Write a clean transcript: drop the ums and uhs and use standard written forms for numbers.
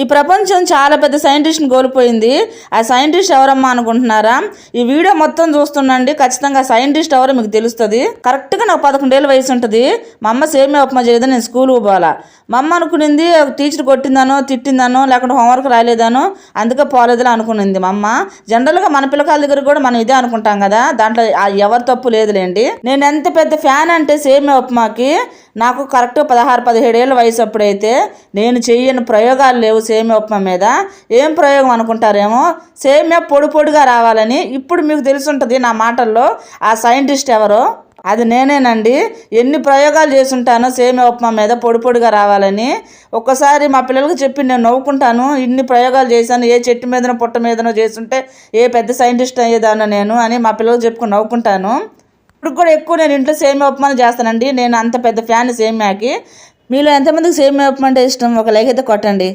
ఈ ప్రపంచం చాలా పెద్ద సైంటిస్ట్ని కోల్పోయింది. ఆ సైంటిస్ట్ ఎవరమ్మా అనుకుంటున్నారా? ఈ వీడియో మొత్తం చూస్తుండండి, ఖచ్చితంగా సైంటిస్ట్ ఎవరో మీకు తెలుస్తుంది. కరెక్ట్గా నాకు 11 ఏళ్ళ వయసు ఉంటుంది. మా అమ్మ సేమియా ఉప్మా చేయదు, నేను స్కూల్కి పోవాలా. మా అమ్మ అనుకునింది టీచర్ కొట్టిందానో తిట్టిందానో లేకుంటే హోంవర్క్ రాలేదానో అందుకే పోలేదులే అనుకునింది మా అమ్మ. జనరల్గా మన పిల్లకాయల దగ్గర కూడా మనం ఇదే అనుకుంటాం కదా, దాంట్లో ఎవరి తప్పు లేదులేండి. నేను ఎంత పెద్ద ఫ్యాన్ అంటే సేమియా ఉప్మాకి, నాకు కరెక్ట్ 16-17 ఏళ్ళ వయసు అప్పుడైతే నేను చెయ్యని ప్రయోగాలు లేవు సేమియా ఉప్మా మీద. ఏం ప్రయోగం అనుకుంటారేమో, సేమియా పొడి పొడిగా రావాలని. ఇప్పుడు మీకు తెలుసుంటుంది నా మాటల్లో ఆ సైంటిస్ట్ ఎవరో, అది నేనేనండి. ఎన్ని ప్రయోగాలు చేసుంటానో సేమియా ఉప్మా మీద పొడి పొడిగా రావాలని. ఒక్కసారి మా పిల్లలకు చెప్పి నేను నవ్వుకుంటాను, ఇన్ని ప్రయోగాలు చేశాను, ఏ చెట్టు మీదనో పుట్ట మీదనో చేస్తుంటే ఏ పెద్ద సైంటిస్ట్ అయ్యేదానో నేను అని మా పిల్లలకు చెప్పుకుని నవ్వుకుంటాను. ఇప్పుడు కూడా ఎక్కువ నేను ఇంట్లో సేమియా ఉప్మాని చేస్తానండి. నేను అంత పెద్ద ఫ్యాన్ సేమియాకి. మీలో ఎంతమందికి సేమియా ఉప్మా అంటే ఇష్టం? ఒక లైక్ అయితే కొట్టండి.